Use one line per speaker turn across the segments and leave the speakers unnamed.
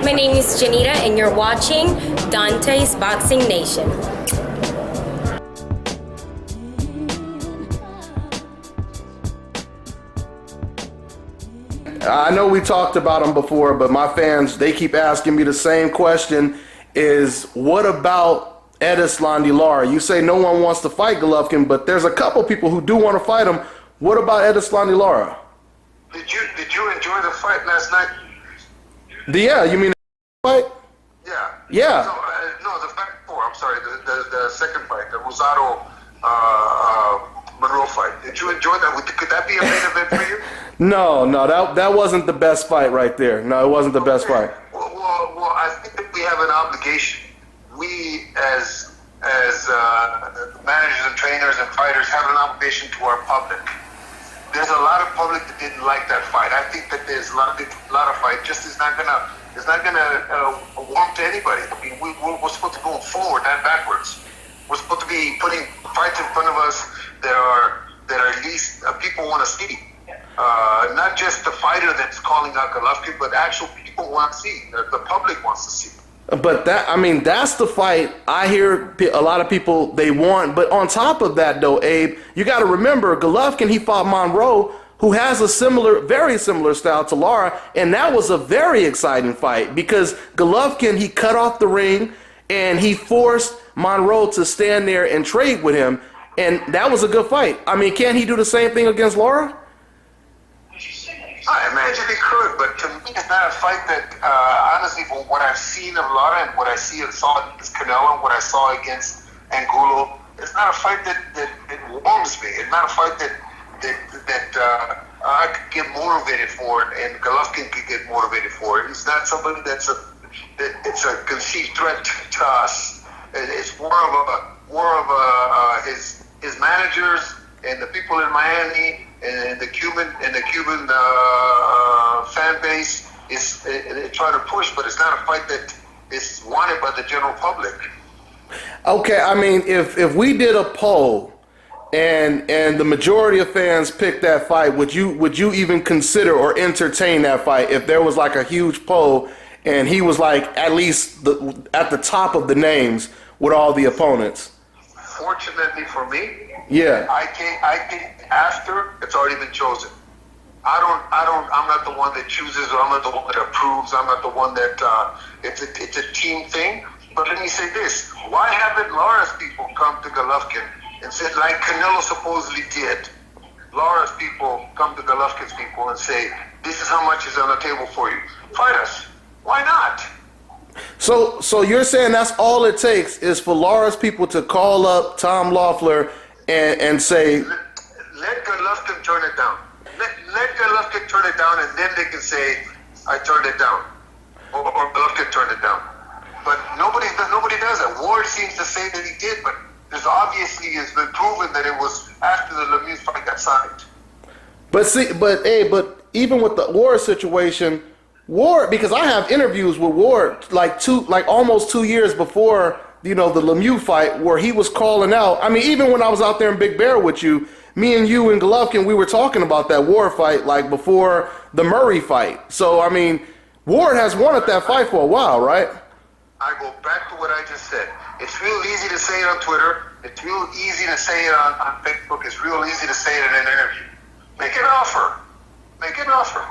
My name is Janita, and you're watching Dante's Boxing Nation.
I know we talked about him before, but my fans, they keep asking me the same question, is what about Erislandy Lara? You say no one wants to fight Golovkin, but there's a couple people who do want to fight him. What about Erislandy Lara?
Did you enjoy the fight last night?
Yeah, you mean the fight?
Yeah.
Yeah.
No, the fight before. I'm sorry, the second fight, the Rosado Monroe fight. Did you enjoy that? Could that be a main event for you?
No, that wasn't the best fight right there. No, it wasn't the best fight.
Well, I think that we have an obligation. We, as managers and trainers and fighters, have an obligation to our public. There's a lot of public that didn't like that fight. I think that there's a lot of fight just is not gonna warm to anybody. I mean, we're supposed to go forward, not backwards. We're supposed to be putting fights in front of us that are at least people want to see. Not just the fighter that's calling out Golovkin, but actual people want to see. The public wants to see.
But that's the fight I hear a lot of people they want. But on top of that, though, Abe, you got to remember Golovkin, he fought Monroe, who has a very similar style to Lara, and that was a very exciting fight because Golovkin, he cut off the ring and he forced Monroe to stand there and trade with him, and that was a good fight. I mean, can't he do the same thing against Lara?
I imagine he could, but to me, it's not a fight that, honestly, from what I've seen of Lara and what I saw against Canelo and what I saw against Angulo, it's not a fight that warms me. It's not a fight that I could get motivated for it, and Golovkin could get motivated for it. He's not somebody it's a conceived threat to us. It's more of his managers and the people in Miami and the Cuban fan base is trying to push, but it's not a fight that is wanted by the general public.
Okay, I mean, if we did a poll and the majority of fans picked that fight, would you even consider or entertain that fight if there was like a huge poll and he was like at least at the top of the names with all the opponents?
Fortunately for me,
yeah,
I think after it's already been chosen. I'm not the one that chooses, or I'm not the one that approves. I'm not the one that it's a team thing. But let me say this: why haven't Lara's people come to Golovkin and said, like Canelo supposedly did? Lara's people come to Golovkin's people and say, "This is how much is on the table for you. Fight us." Why not?
So you're saying that's all it takes is for Lara's people to call up Tom Loeffler and say,
let Golovkin turn it down. Let Golovkin turn it down, and then they can say, I turned it down. Or Golovkin turned it down. But nobody does that. Ward seems to say that he did, but there's obviously has been proven that it was after the Lemieux fight got signed.
But even with the Ward situation, because I have interviews with Ward like almost 2 years before, the Lemieux fight, where he was calling out. I mean, even when I was out there in Big Bear with you, me and you and Golovkin, we were talking about that Ward fight like before the Murray fight. So, I mean, Ward has wanted that fight for a while, right?
I go back to what I just said. It's real easy to say it on Twitter. It's real easy to say it on Facebook. It's real easy to say it in an interview. Make an offer. Make an offer.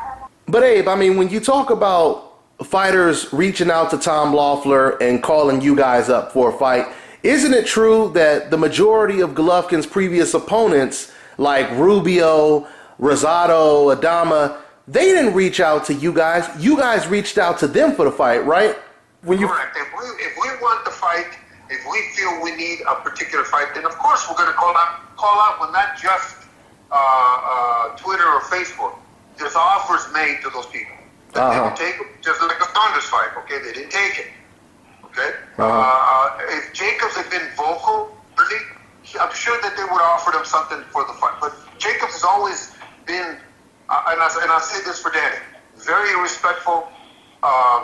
But Abe, I mean, when you talk about fighters reaching out to Tom Loeffler and calling you guys up for a fight, isn't it true that the majority of Golovkin's previous opponents, like Rubio, Rosado, Adama, they didn't reach out to you guys? You guys reached out to them for the fight, right?
Correct. If we want the fight, if we feel we need a particular fight, then of course we're going to call out when not just Twitter or Facebook. There's offers made to those people. They didn't take it, just like the Saunders fight. Okay, they didn't take it. Okay. If Jacobs had been vocal, really, I'm sure that they would have offered him something for the fight. But Jacobs has always been, and I'll say this for Danny, very respectful,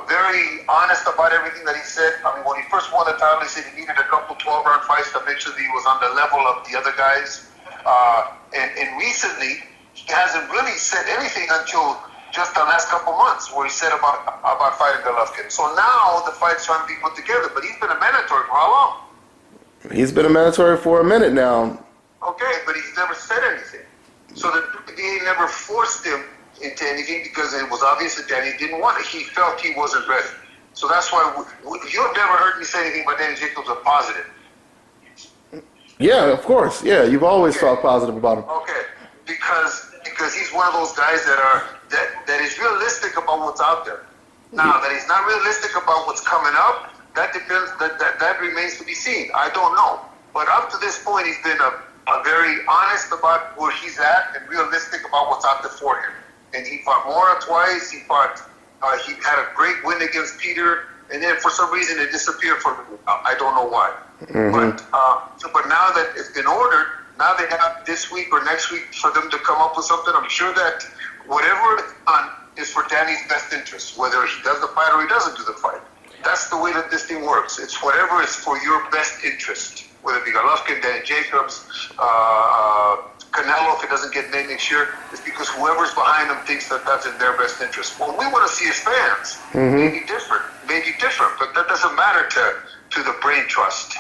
very honest about everything that he said. I mean, when he first won the title, he said he needed a couple 12-round fights to make sure that he was on the level of the other guys. And recently, he hasn't really said anything until just the last couple months where he said about fighting Golovkin. So now the fight's trying to be put together, but he's been a mandatory for how long?
He's been a mandatory for a minute now.
Okay, but he's never said anything. So the WBA never forced him into anything because it was obvious that Danny didn't want it. He felt he wasn't ready. So that's why you've never heard me say anything about Danny Jacobs a positive.
Yeah, of course. Yeah, you've always talked positive about him.
Okay, because he's one of those guys that is realistic about what's out there. Now that he's not realistic about what's coming up, that depends. That remains to be seen. I don't know, but up to this point, he's been a very honest about where he's at and realistic about what's out there for him. And he fought Mora twice. He had a great win against Peter, and then for some reason it disappeared from him. I don't know why. But now that it's been ordered, now they have this week or next week for them to come up with something. I'm sure that whatever it's done is for Danny's best interest, whether he does the fight or he doesn't do the fight. That's the way that this thing works. It's whatever is for your best interest, whether it be Golovkin, Danny Jacobs, Canelo, if it doesn't get named next year, it's because whoever's behind them thinks that that's in their best interest. What we want to see as fans may be different, but that doesn't matter to the brain trust.